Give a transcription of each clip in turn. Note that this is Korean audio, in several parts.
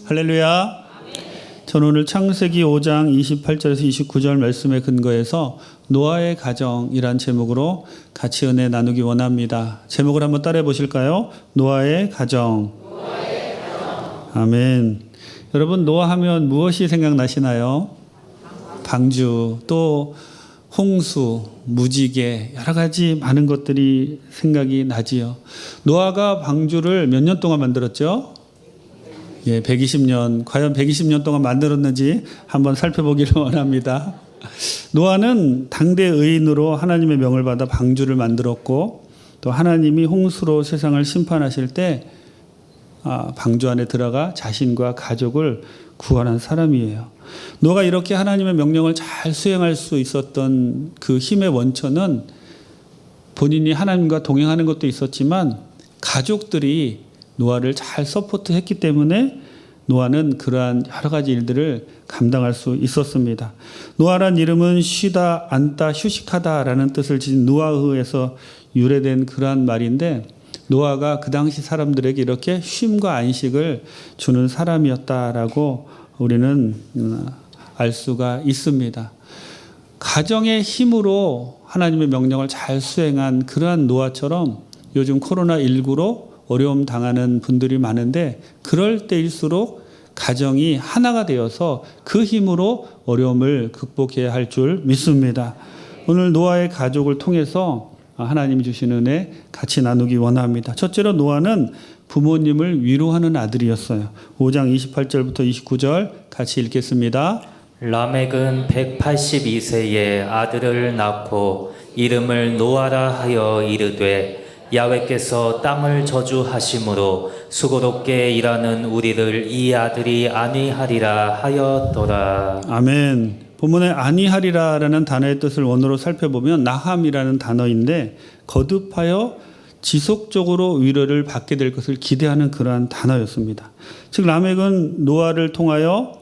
할렐루야. 저는 오늘 창세기 5장 28절에서 29절 말씀에 근거해서 노아의 가정이란 제목으로 같이 은혜 나누기 원합니다. 제목을 한번 따라해 보실까요? 노아의 가정. 아멘. 여러분, 노아 하면 무엇이 생각나시나요? 방주, 또 홍수, 무지개, 여러 가지 많은 것들이 생각이 나지요. 노아가 방주를 몇 년 동안 만들었죠? 120년. 과연 120년 동안 만들었는지 한번 살펴보기를 원합니다. 노아는 당대 의인으로 하나님의 명을 받아 방주를 만들었고, 또 하나님이 홍수로 세상을 심판하실 때 방주 안에 들어가 자신과 가족을 구원한 사람이에요. 노아가 이렇게 하나님의 명령을 잘 수행할 수 있었던 그 힘의 원천은 본인이 하나님과 동행하는 것도 있었지만 가족들이 노아를 잘 서포트했기 때문에 노아는 그러한 여러 가지 일들을 감당할 수 있었습니다. 노아란 이름은 쉬다, 앉다, 휴식하다라는 뜻을 지닌 누아흐에서 유래된 그러한 말인데, 노아가 그 당시 사람들에게 이렇게 쉼과 안식을 주는 사람이었다라고 우리는 알 수가 있습니다. 가정의 힘으로 하나님의 명령을 잘 수행한 그러한 노아처럼 요즘 코로나19로 어려움 당하는 분들이 많은데, 그럴 때일수록 가정이 하나가 되어서 그 힘으로 어려움을 극복해야 할 줄 믿습니다. 오늘 노아의 가족을 통해서 하나님이 주신 은혜 같이 나누기 원합니다. 첫째로 노아는 부모님을 위로하는 아들이었어요. 5장 28절부터 29절 같이 읽겠습니다. 라멕은 182세에 아들을 낳고 이름을 노아라 하여 이르되, 야훼께서 땅을 저주하심으로 수고롭게 일하는 우리를 이 아들이 안위하리라 하였더라. 아멘. 본문에 안위하리라라는 단어의 뜻을 원어로 살펴보면 나함이라는 단어인데, 거듭하여 지속적으로 위로를 받게 될 것을 기대하는 그러한 단어였습니다. 즉 라멕은 노아를 통하여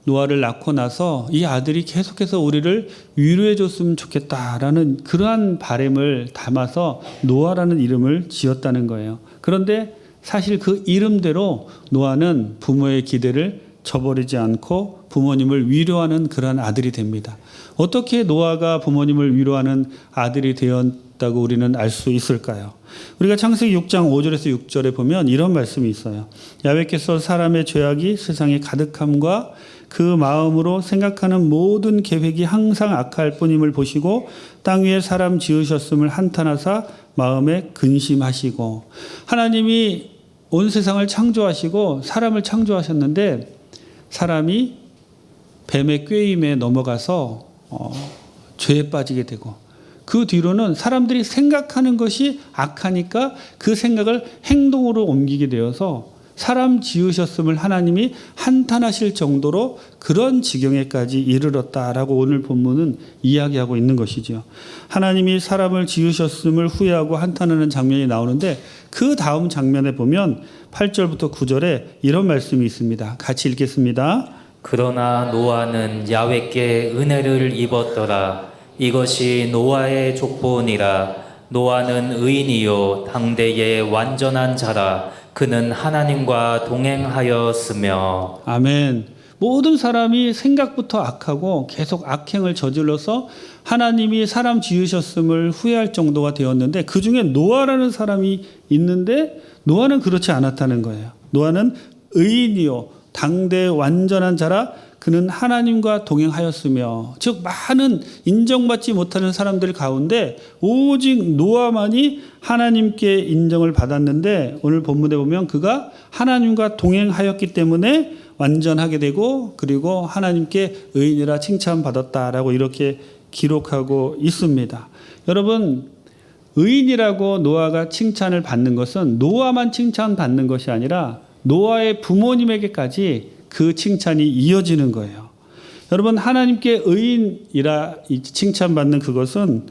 노아를 낳고 나서 이 아들이 계속해서 우리를 위로해 줬으면 좋겠다라는 그러한 바람을 담아서 노아라는 이름을 지었다는 거예요. 그런데 사실 그 이름대로 노아는 부모의 기대를 저버리지 않고 부모님을 위로하는 그러한 아들이 됩니다. 어떻게 노아가 부모님을 위로하는 아들이 되었다고 우리는 알 수 있을까요? 우리가 창세기 6장 5절에서 6절에 보면 이런 말씀이 있어요. 야훼께서 사람의 죄악이 세상에 가득함과 그 마음으로 생각하는 모든 계획이 항상 악할 뿐임을 보시고 땅 위에 사람 지으셨음을 한탄하사 마음에 근심하시고, 하나님이 온 세상을 창조하시고 사람을 창조하셨는데 사람이 뱀의 꾀임에 넘어가서 죄에 빠지게 되고, 그 뒤로는 사람들이 생각하는 것이 악하니까 그 생각을 행동으로 옮기게 되어서 사람 지으셨음을 하나님이 한탄하실 정도로 그런 지경에까지 이르렀다라고 오늘 본문은 이야기하고 있는 것이죠. 하나님이 사람을 지으셨음을 후회하고 한탄하는 장면이 나오는데, 그 다음 장면에 보면 8절부터 9절에 이런 말씀이 있습니다. 같이 읽겠습니다. 그러나 노아는 야훼께 은혜를 입었더라. 이것이 노아의 족보니라. 노아는 의인이요 당대의 완전한 자라. 그는 하나님과 동행하였으며. 아멘. 모든 사람이 생각부터 악하고 계속 악행을 저질러서 하나님이 사람 지으셨음을 후회할 정도가 되었는데, 그 중에 노아라는 사람이 있는데 노아는 그렇지 않았다는 거예요. 노아는 의인이요 당대 완전한 자라. 그는 하나님과 동행하였으며, 즉 많은 인정받지 못하는 사람들 가운데 오직 노아만이 하나님께 인정을 받았는데, 오늘 본문에 보면 그가 하나님과 동행하였기 때문에 완전하게 되고, 그리고 하나님께 의인이라 칭찬받았다라고 이렇게 기록하고 있습니다. 여러분, 의인이라고 노아가 칭찬을 받는 것은 노아만 칭찬받는 것이 아니라 노아의 부모님에게까지 그 칭찬이 이어지는 거예요. 여러분, 하나님께 의인이라 칭찬받는 그것은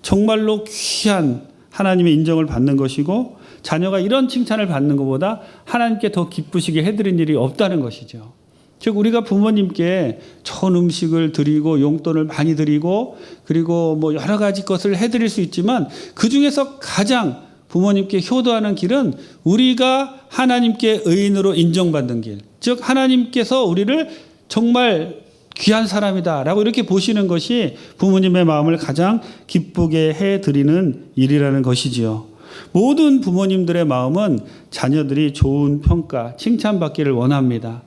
정말로 귀한 하나님의 인정을 받는 것이고, 자녀가 이런 칭찬을 받는 것보다 하나님께 더 기쁘시게 해드린 일이 없다는 것이죠. 즉 우리가 부모님께 좋은 음식을 드리고 용돈을 많이 드리고 그리고 뭐 여러 가지 것을 해드릴 수 있지만, 그 중에서 가장 부모님께 효도하는 길은 우리가 하나님께 의인으로 인정받는 길, 즉 하나님께서 우리를 정말 귀한 사람이다라고 이렇게 보시는 것이 부모님의 마음을 가장 기쁘게 해드리는 일이라는 것이지요. 모든 부모님들의 마음은 자녀들이 좋은 평가, 칭찬받기를 원합니다.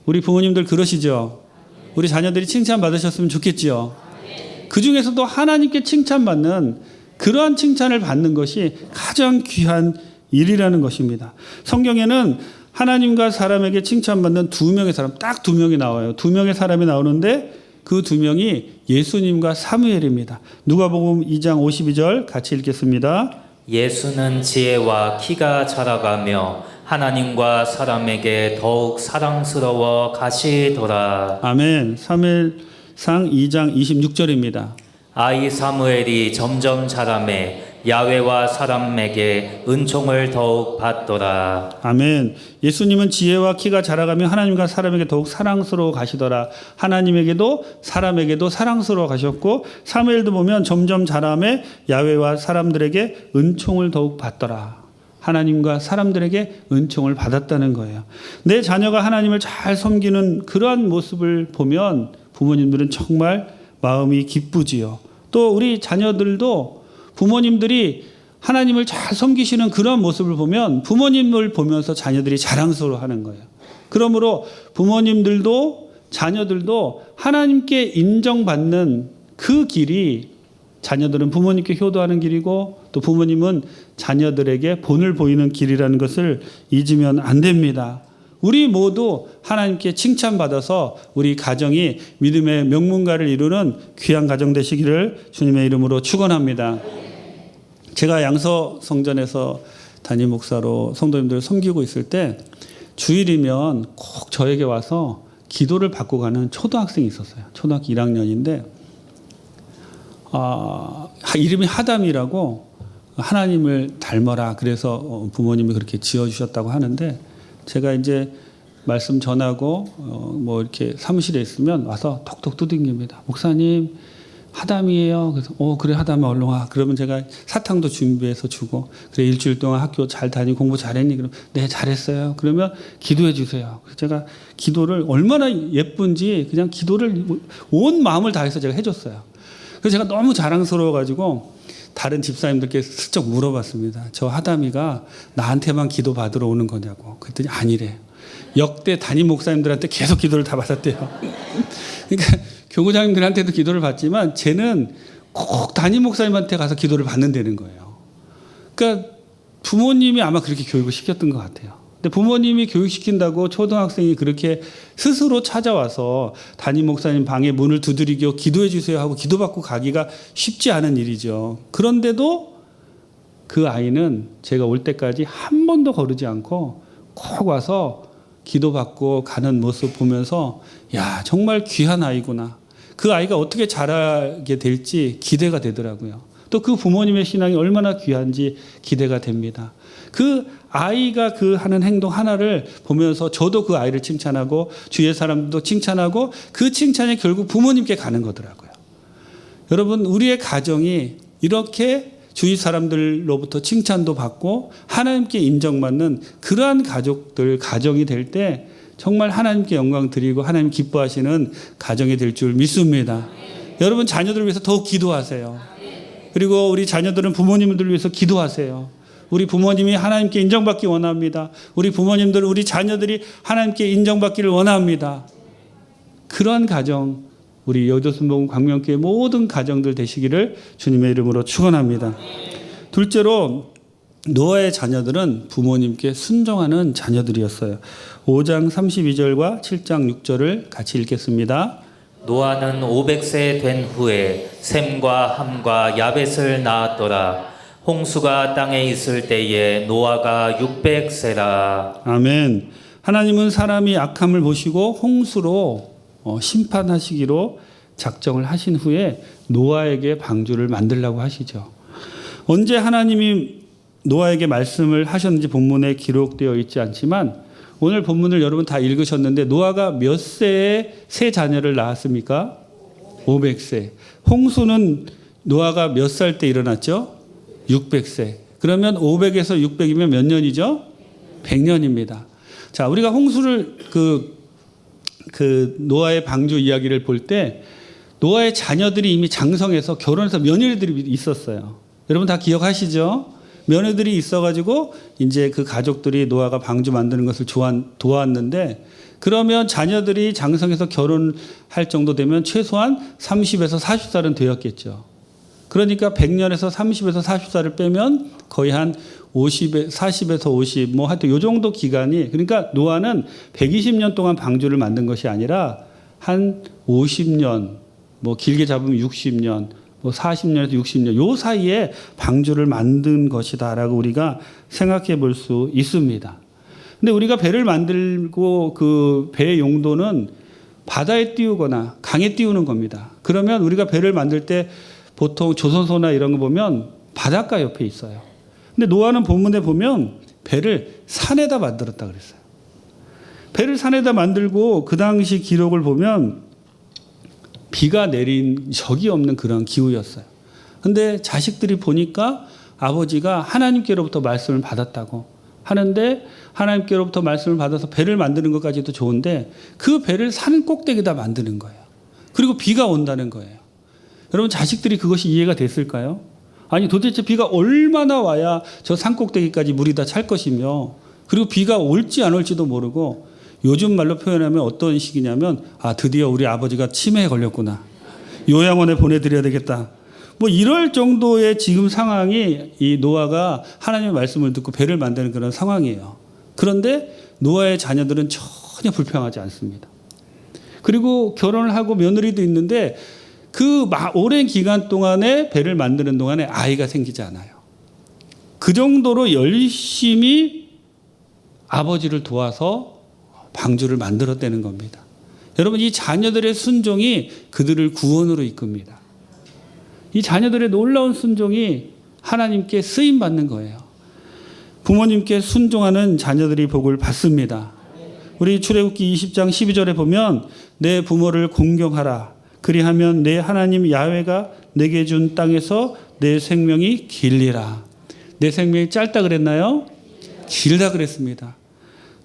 우리 부모님들 그러시죠? 우리 자녀들이 칭찬받으셨으면 좋겠지요. 그 중에서도 하나님께 칭찬받는 그러한 칭찬을 받는 것이 가장 귀한 일이라는 것입니다. 성경에는 하나님과 사람에게 칭찬받는 두 명의 사람, 딱 두 명이 나와요. 두 명의 사람이 나오는데 그 두 명이 예수님과 사무엘입니다. 누가복음 2장 52절 같이 읽겠습니다. 예수는 지혜와 키가 자라가며 하나님과 사람에게 더욱 사랑스러워 가시더라. 아멘. 사무엘상 2장 26절입니다. 아이 사무엘이 점점 자라매 야훼와 사람에게 은총을 더욱 받더라. 아멘. 예수님은 지혜와 키가 자라가며 하나님과 사람에게 더욱 사랑스러워 가시더라. 하나님에게도 사람에게도 사랑스러워 가셨고, 사무엘도 보면 점점 자라매 야훼와 사람들에게 은총을 더욱 받더라. 하나님과 사람들에게 은총을 받았다는 거예요. 내 자녀가 하나님을 잘 섬기는 그러한 모습을 보면 부모님들은 정말 마음이 기쁘지요. 또 우리 자녀들도 부모님들이 하나님을 잘 섬기시는 그런 모습을 보면 부모님을 보면서 자녀들이 자랑스러워하는 거예요. 그러므로 부모님들도 자녀들도 하나님께 인정받는 그 길이 자녀들은 부모님께 효도하는 길이고 또 부모님은 자녀들에게 본을 보이는 길이라는 것을 잊으면 안 됩니다. 우리 모두 하나님께 칭찬받아서 우리 가정이 믿음의 명문가를 이루는 귀한 가정 되시기를 주님의 이름으로 축원합니다. 제가 양서 성전에서 담임 목사로 성도님들을 섬기고 있을 때 주일이면 꼭 저에게 와서 기도를 받고 가는 초등학생이 있었어요. 초등학교 1학년인데 이름이 하담이라고 하나님을 닮아라 그래서 부모님이 그렇게 지어주셨다고 하는데 제가 이제 말씀 전하고 뭐 이렇게 사무실에 있으면 와서 톡톡 두들깁니다. 목사님 하담이에요. 그래서 그래 하담아 얼른 와. 그러면 제가 사탕도 준비해서 주고 그래 일주일 동안 학교 잘 다니고 공부 잘했니? 그럼 네 잘했어요. 그러면 기도해 주세요. 그래서 제가 기도를 얼마나 예쁜지 그냥 기도를 온 마음을 다해서 제가 해줬어요. 그래서 제가 너무 자랑스러워가지고 다른 집사님들께 슬쩍 물어봤습니다. 저 하담이가 나한테만 기도 받으러 오는 거냐고. 그랬더니 아니래. 역대 담임 목사님들한테 계속 기도를 다 받았대요. 그러니까 교구장님들한테도 기도를 받지만 쟤는 꼭 담임 목사님한테 가서 기도를 받는다는 거예요. 그러니까 부모님이 아마 그렇게 교육을 시켰던 것 같아요. 근데 부모님이 교육시킨다고 초등학생이 그렇게 스스로 찾아와서 담임 목사님 방에 문을 두드리고 기도해 주세요 하고 기도받고 가기가 쉽지 않은 일이죠. 그런데도 그 아이는 제가 올 때까지 한 번도 거르지 않고 꼭 와서 기도받고 가는 모습 보면서 야 정말 귀한 아이구나. 그 아이가 어떻게 자라게 될지 기대가 되더라고요. 또 그 부모님의 신앙이 얼마나 귀한지 기대가 됩니다. 그 아이가 그 하는 행동 하나를 보면서 저도 그 아이를 칭찬하고 주위의 사람들도 칭찬하고 그 칭찬이 결국 부모님께 가는 거더라고요. 여러분 우리의 가정이 이렇게 주위 사람들로부터 칭찬도 받고 하나님께 인정받는 그러한 가정이 될 때 정말 하나님께 영광 드리고 하나님 기뻐하시는 가정이 될 줄 믿습니다. 여러분 자녀들을 위해서 더욱 기도하세요. 그리고 우리 자녀들은 부모님들을 위해서 기도하세요. 우리 부모님이 하나님께 인정받기 원합니다. 우리 부모님들, 우리 자녀들이 하나님께 인정받기를 원합니다. 그러한 가정, 우리 여도순복음 광명교회 모든 가정들 되시기를 주님의 이름으로 축원합니다. 둘째로 노아의 자녀들은 부모님께 순종하는 자녀들이었어요. 5장 32절과 7장 6절을 같이 읽겠습니다. 노아는 500세 된 후에 셈과 함과 야벳을 낳았더라. 홍수가 땅에 있을 때에 노아가 600세라. 아멘. 하나님은 사람이 악함을 보시고 홍수로 심판하시기로 작정을 하신 후에 노아에게 방주를 만들라고 하시죠. 언제 하나님이 노아에게 말씀을 하셨는지 본문에 기록되어 있지 않지만 오늘 본문을 여러분 다 읽으셨는데 노아가 몇 세에 세 자녀를 낳았습니까? 500세. 홍수는 노아가 몇 살 때 일어났죠? 600세. 그러면 500에서 600이면 몇 년이죠? 100년입니다. 자, 우리가 홍수를 그 노아의 방주 이야기를 볼 때 노아의 자녀들이 이미 장성해서 결혼해서 며느리들이 있었어요. 여러분 다 기억하시죠? 며느리들이 있어가지고 이제 그 가족들이 노아가 방주 만드는 것을 도왔는데, 그러면 자녀들이 장성해서 결혼할 정도 되면 최소한 30에서 40살은 되었겠죠. 그러니까 100년에서 30에서 40살을 빼면 거의 한 40에서 50, 뭐 하여튼 요 정도 기간이, 그러니까 노아는 120년 동안 방주를 만든 것이 아니라 한 50년, 뭐 길게 잡으면 60년, 뭐 40년에서 60년 요 사이에 방주를 만든 것이다라고 우리가 생각해 볼 수 있습니다. 근데 우리가 배를 만들고 그 배의 용도는 바다에 띄우거나 강에 띄우는 겁니다. 그러면 우리가 배를 만들 때 보통 조선소나 이런 거 보면 바닷가 옆에 있어요. 근데 노아는 본문에 보면 배를 산에다 만들었다 그랬어요. 배를 산에다 만들고 그 당시 기록을 보면 비가 내린 적이 없는 그런 기후였어요. 근데 자식들이 보니까 아버지가 하나님께로부터 말씀을 받았다고 하는데, 하나님께로부터 말씀을 받아서 배를 만드는 것까지도 좋은데 그 배를 산 꼭대기에다 만드는 거예요. 그리고 비가 온다는 거예요. 여러분 자식들이 그것이 이해가 됐을까요? 아니 도대체 비가 얼마나 와야 저 산꼭대기까지 물이 다 찰 것이며, 그리고 비가 올지 안 올지도 모르고, 요즘 말로 표현하면 어떤 식이냐면, 아 드디어 우리 아버지가 치매에 걸렸구나, 요양원에 보내드려야 되겠다, 뭐 이럴 정도의 지금 상황이 이 노아가 하나님의 말씀을 듣고 배를 만드는 그런 상황이에요. 그런데 노아의 자녀들은 전혀 불평하지 않습니다. 그리고 결혼을 하고 며느리도 있는데 그 오랜 기간 동안에 배를 만드는 동안에 아이가 생기지 않아요. 그 정도로 열심히 아버지를 도와서 방주를 만들었다는 겁니다. 여러분 이 자녀들의 순종이 그들을 구원으로 이끕니다. 이 자녀들의 놀라운 순종이 하나님께 쓰임받는 거예요. 부모님께 순종하는 자녀들이 복을 받습니다. 우리 출애굽기 20장 12절에 보면 내 부모를 공경하라. 그리하면 내 하나님 야훼가 내게 준 땅에서 내 생명이 길리라. 내 생명이 짧다 그랬나요? 길다 그랬습니다.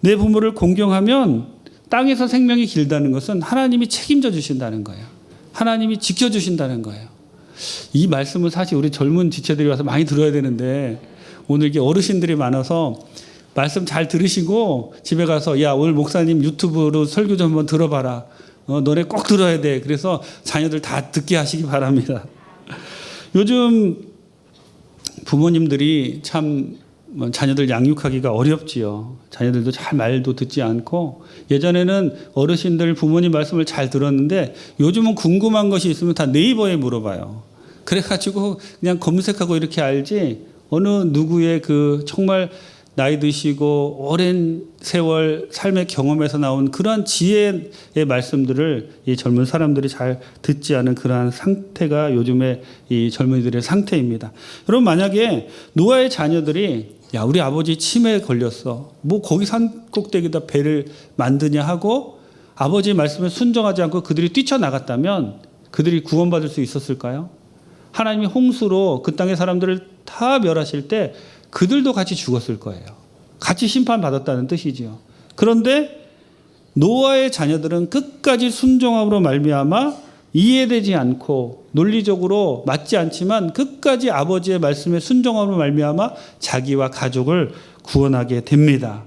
내 부모를 공경하면 땅에서 생명이 길다는 것은 하나님이 책임져 주신다는 거예요. 하나님이 지켜주신다는 거예요. 이 말씀은 사실 우리 젊은 지체들이 와서 많이 들어야 되는데, 오늘 이게 어르신들이 많아서 말씀 잘 들으시고 집에 가서 야 오늘 목사님 유튜브로 설교 좀 한번 들어봐라. 너네 꼭 들어야 돼. 그래서 자녀들 다 듣게 하시기 바랍니다. 요즘 부모님들이 참 자녀들 양육하기가 어렵지요. 자녀들도 잘 말도 듣지 않고, 예전에는 어르신들 부모님 말씀을 잘 들었는데 요즘은 궁금한 것이 있으면 다 네이버에 물어봐요. 그래가지고 그냥 검색하고 이렇게 알지, 어느 누구의 그 정말 나이 드시고 오랜 세월 삶의 경험에서 나온 그러한 지혜의 말씀들을 이 젊은 사람들이 잘 듣지 않은 그러한 상태가 요즘의 이 젊은이들의 상태입니다. 여러분 만약에 노아의 자녀들이 야 우리 아버지 치매에 걸렸어, 뭐 거기 산 꼭대기다 배를 만드냐 하고 아버지의 말씀에 순종하지 않고 그들이 뛰쳐나갔다면 그들이 구원받을 수 있었을까요? 하나님이 홍수로 그 땅의 사람들을 다 멸하실 때 그들도 같이 죽었을 거예요. 같이 심판받았다는 뜻이죠. 그런데 노아의 자녀들은 끝까지 순종함으로 말미암아 이해되지 않고 논리적으로 맞지 않지만 끝까지 아버지의 말씀에 순종함으로 말미암아 자기와 가족을 구원하게 됩니다.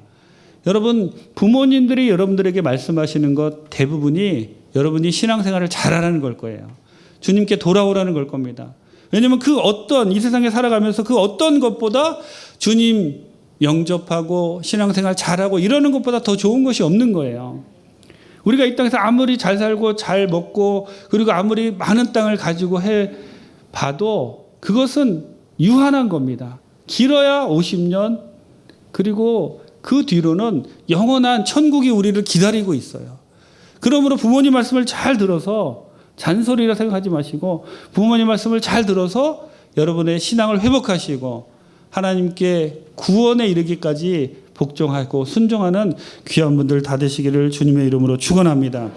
여러분 부모님들이 여러분들에게 말씀하시는 것 대부분이 여러분이 신앙생활을 잘하라는 걸 거예요. 주님께 돌아오라는 걸 겁니다. 왜냐하면 그 어떤 이 세상에 살아가면서 그 어떤 것보다 주님 영접하고 신앙생활 잘하고 이러는 것보다 더 좋은 것이 없는 거예요. 우리가 이 땅에서 아무리 잘 살고 잘 먹고 그리고 아무리 많은 땅을 가지고 해 봐도 그것은 유한한 겁니다. 길어야 50년, 그리고 그 뒤로는 영원한 천국이 우리를 기다리고 있어요. 그러므로 부모님 말씀을 잘 들어서, 잔소리라 생각하지 마시고 부모님 말씀을 잘 들어서 여러분의 신앙을 회복하시고 하나님께 구원에 이르기까지 복종하고 순종하는 귀한 분들 다 되시기를 주님의 이름으로 축원합니다.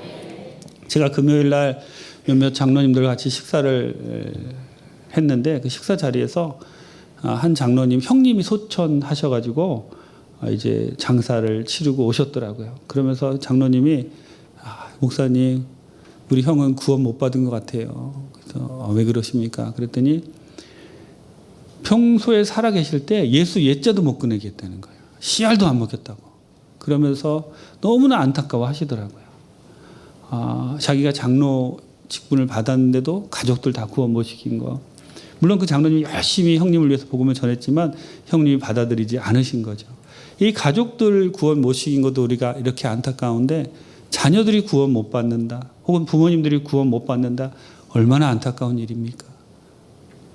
제가 금요일 날 몇몇 장로님들 같이 식사를 했는데 그 식사 자리에서 한 장로님 형님이 소천하셔가지고 이제 장사를 치르고 오셨더라고요. 그러면서 장로님이 목사님 우리 형은 구원 못 받은 것 같아요. 그래서 왜 그러십니까? 그랬더니 평소에 살아 계실 때 예수 예자도 못 꺼내겠다는 거예요. 씨알도 안 먹였다고. 그러면서 너무나 안타까워 하시더라고요. 자기가 장로 직분을 받았는데도 가족들 다 구원 못 시킨 거. 물론 그 장로님이 열심히 형님을 위해서 복음을 전했지만 형님이 받아들이지 않으신 거죠. 이 가족들 구원 못 시킨 것도 우리가 이렇게 안타까운데 자녀들이 구원 못 받는다. 혹은 부모님들이 구원 못 받는다. 얼마나 안타까운 일입니까?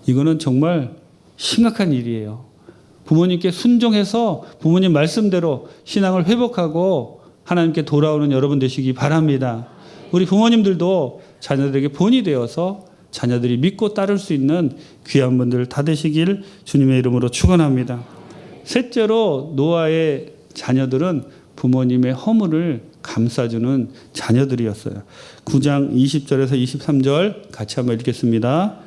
이거는 정말 심각한 일이에요. 부모님께 순종해서 부모님 말씀대로 신앙을 회복하고 하나님께 돌아오는 여러분 되시기 바랍니다. 우리 부모님들도 자녀들에게 본이 되어서 자녀들이 믿고 따를 수 있는 귀한 분들 다 되시길 주님의 이름으로 축원합니다. 셋째로 노아의 자녀들은 부모님의 허물을 감싸주는 자녀들이었어요. 9장 20절에서 23절 같이 한번 읽겠습니다.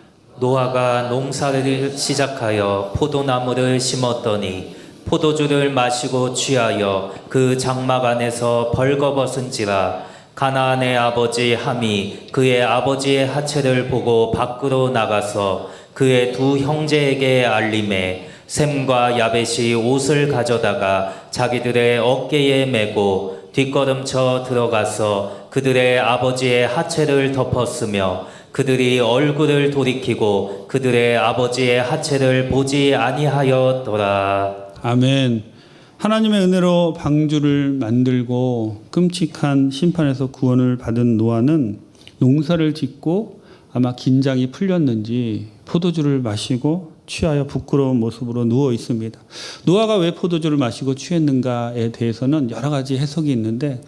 노아가 농사를 시작하여 포도나무를 심었더니 포도주를 마시고 취하여 그 장막 안에서 벌거벗은지라. 가나안의 아버지 함이 그의 아버지의 하체를 보고 밖으로 나가서 그의 두 형제에게 알림해 셈과 야벳이 옷을 가져다가 자기들의 어깨에 메고 뒷걸음쳐 들어가서 그들의 아버지의 하체를 덮었으며 그들이 얼굴을 돌이키고 그들의 아버지의 하체를 보지 아니하였더라. 아멘. 하나님의 은혜로 방주를 만들고 끔찍한 심판에서 구원을 받은 노아는 농사를 짓고 아마 긴장이 풀렸는지 포도주를 마시고 취하여 부끄러운 모습으로 누워 있습니다. 노아가 왜 포도주를 마시고 취했는가에 대해서는 여러 가지 해석이 있는데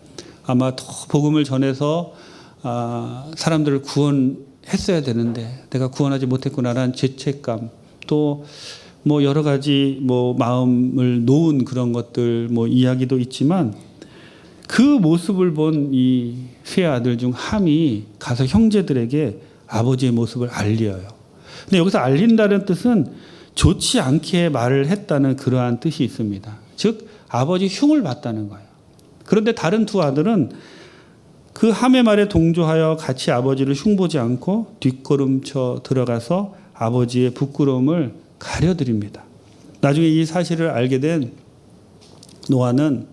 아마 더 복음을 전해서 사람들을 구원했어야 되는데 내가 구원하지 못했구나라는 죄책감, 또 뭐 여러 가지 뭐 마음을 놓은 그런 것들 뭐 이야기도 있지만 그 모습을 본 이 세 아들 중 함이 가서 형제들에게 아버지의 모습을 알려요. 근데 여기서 알린다는 뜻은 좋지 않게 말을 했다는 그러한 뜻이 있습니다. 즉 아버지 흉을 봤다는 거예요. 그런데 다른 두 아들은 그 함의 말에 동조하여 같이 아버지를 흉보지 않고 뒷걸음쳐 들어가서 아버지의 부끄러움을 가려드립니다. 나중에 이 사실을 알게 된 노아는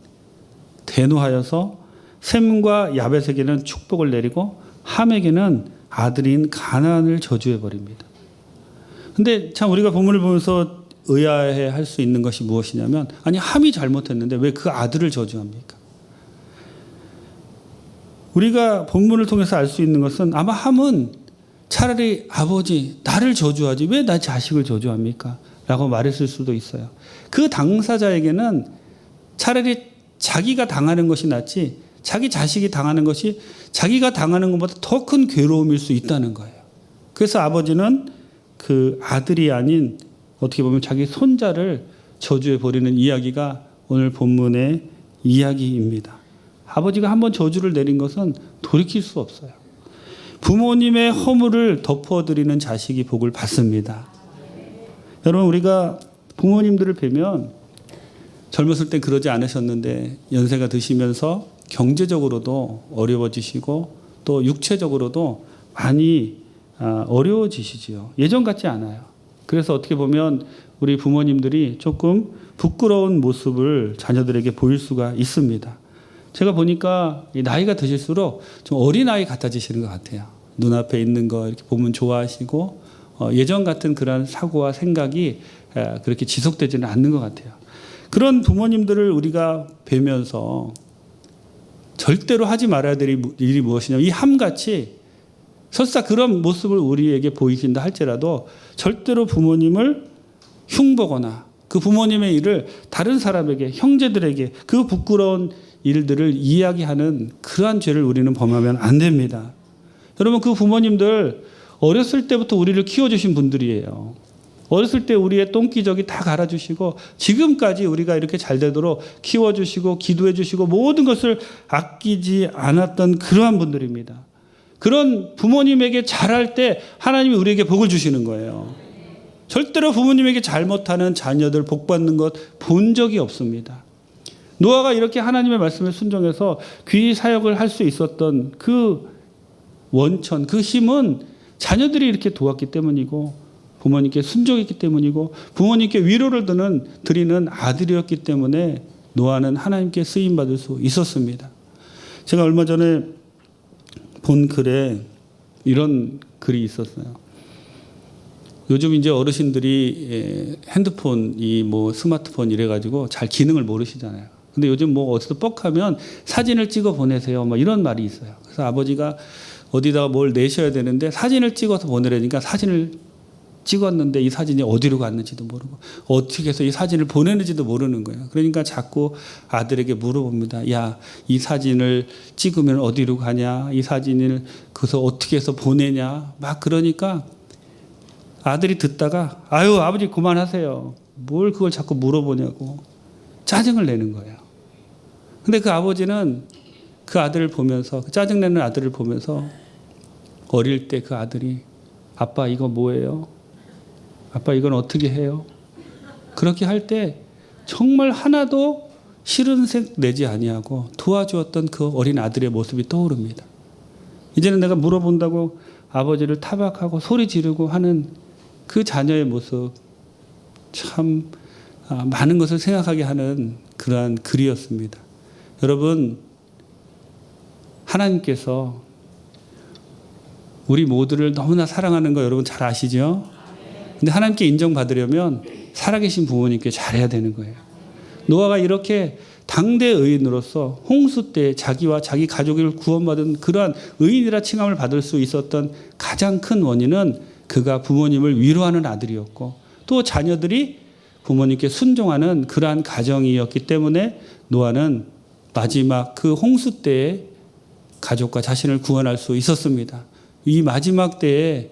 대노하여서 셈과 야벳에게는 축복을 내리고 함에게는 아들인 가나안을 저주해 버립니다. 근데 참 우리가 본문을 보면서 의아해 할 수 있는 것이 무엇이냐면 아니 함이 잘못했는데 왜 그 아들을 저주합니까? 우리가 본문을 통해서 알 수 있는 것은 아마 함은 차라리 아버지 나를 저주하지 왜 나 자식을 저주합니까? 라고 말했을 수도 있어요. 그 당사자에게는 차라리 자기가 당하는 것이 낫지 자기 자식이 당하는 것이 자기가 당하는 것보다 더 큰 괴로움일 수 있다는 거예요. 그래서 아버지는 그 아들이 아닌 어떻게 보면 자기 손자를 저주해 버리는 이야기가 오늘 본문의 이야기입니다. 아버지가 한번 저주를 내린 것은 돌이킬 수 없어요. 부모님의 허물을 덮어드리는 자식이 복을 받습니다. 여러분 우리가 부모님들을 뵈면 젊었을 때 그러지 않으셨는데 연세가 드시면서 경제적으로도 어려워지시고 또 육체적으로도 많이 어려워지시지요. 예전 같지 않아요. 그래서 어떻게 보면 우리 부모님들이 조금 부끄러운 모습을 자녀들에게 보일 수가 있습니다. 제가 보니까 나이가 드실수록 좀 어린아이 같아지시는 것 같아요. 눈앞에 있는 거 이렇게 보면 좋아하시고 예전 같은 그런 사고와 생각이 그렇게 지속되지는 않는 것 같아요. 그런 부모님들을 우리가 뵈면서 절대로 하지 말아야 될 일이 무엇이냐면 이 함같이 설사 그런 모습을 우리에게 보이신다 할지라도 절대로 부모님을 흉보거나 그 부모님의 일을 다른 사람에게 형제들에게 그 부끄러운 일들을 이야기하는 그러한 죄를 우리는 범하면 안 됩니다. 여러분 그 부모님들 어렸을 때부터 우리를 키워주신 분들이에요. 어렸을 때 우리의 똥기저귀 다 갈아주시고 지금까지 우리가 이렇게 잘 되도록 키워주시고 기도해주시고 모든 것을 아끼지 않았던 그러한 분들입니다. 그런 부모님에게 잘할 때 하나님이 우리에게 복을 주시는 거예요. 절대로 부모님에게 잘못하는 자녀들 복 받는 것 본 적이 없습니다. 노아가 이렇게 하나님의 말씀에 순종해서 귀 사역을 할 수 있었던 그 원천, 그 힘은 자녀들이 이렇게 도왔기 때문이고 부모님께 순종했기 때문이고 부모님께 위로를 드리는 아들이었기 때문에 노아는 하나님께 쓰임받을 수 있었습니다. 제가 얼마 전에 본 글에 이런 글이 있었어요. 요즘 이제 어르신들이 핸드폰, 스마트폰 이래가지고 잘 기능을 모르시잖아요. 근데 요즘 어디서 뻑하면 사진을 찍어 보내세요. 이런 말이 있어요. 그래서 아버지가 어디다가 뭘 내셔야 되는데 사진을 찍어서 보내려니까 사진을 찍었는데 이 사진이 어디로 갔는지도 모르고 어떻게 해서 이 사진을 보내는지도 모르는 거예요. 그러니까 자꾸 아들에게 물어봅니다. 야, 이 사진을 찍으면 어디로 가냐? 이 사진을 그래서 어떻게 해서 보내냐? 막 그러니까 아들이 듣다가 아유, 아버지 그만하세요. 뭘 그걸 자꾸 물어보냐고 짜증을 내는 거예요. 근데 그 아버지는 그 아들을 보면서, 그 짜증내는 아들을 보면서 어릴 때 그 아들이 아빠 이거 뭐예요? 아빠 이건 어떻게 해요? 그렇게 할 때 정말 하나도 싫은 색 내지 아니하고 도와주었던 그 어린 아들의 모습이 떠오릅니다. 이제는 내가 물어본다고 아버지를 타박하고 소리 지르고 하는 그 자녀의 모습, 참 많은 것을 생각하게 하는 그러한 글이었습니다. 여러분, 하나님께서 우리 모두를 너무나 사랑하는 거 여러분 잘 아시죠? 근데 하나님께 인정받으려면 살아계신 부모님께 잘해야 되는 거예요. 노아가 이렇게 당대 의인으로서 홍수 때 자기와 자기 가족을 구원받은 그러한 의인이라 칭함을 받을 수 있었던 가장 큰 원인은 그가 부모님을 위로하는 아들이었고 또 자녀들이 부모님께 순종하는 그러한 가정이었기 때문에 노아는 마지막 그 홍수 때에 가족과 자신을 구원할 수 있었습니다. 이 마지막 때에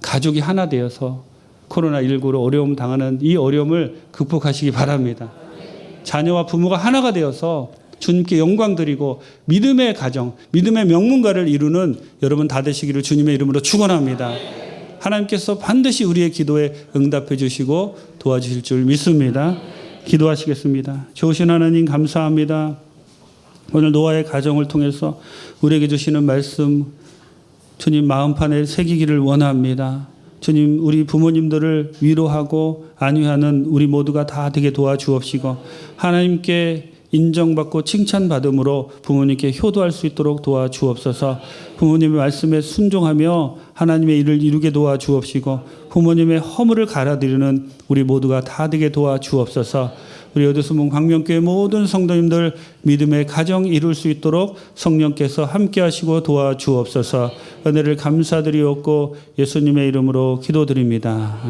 가족이 하나 되어서 코로나19로 어려움 당하는 이 어려움을 극복하시기 바랍니다. 자녀와 부모가 하나가 되어서 주님께 영광 드리고 믿음의 가정, 믿음의 명문가를 이루는 여러분 다 되시기를 주님의 이름으로 축원합니다. 하나님께서 반드시 우리의 기도에 응답해 주시고 도와주실 줄 믿습니다. 기도하시겠습니다. 좋으신 하나님 감사합니다. 오늘 노아의 가정을 통해서 우리에게 주시는 말씀 주님 마음판에 새기기를 원합니다. 주님 우리 부모님들을 위로하고 안위하는 우리 모두가 다 되게 도와주옵시고 하나님께 인정받고 칭찬받음으로 부모님께 효도할 수 있도록 도와주옵소서. 부모님의 말씀에 순종하며 하나님의 일을 이루게 도와주옵시고 부모님의 허물을 갈아드리는 우리 모두가 다 되게 도와주옵소서. 우리 여두수문 광명교회 모든 성도님들 믿음의 가정 이룰 수 있도록 성령께서 함께 하시고 도와주옵소서. 은혜를 감사드리옵고 예수님의 이름으로 기도드립니다.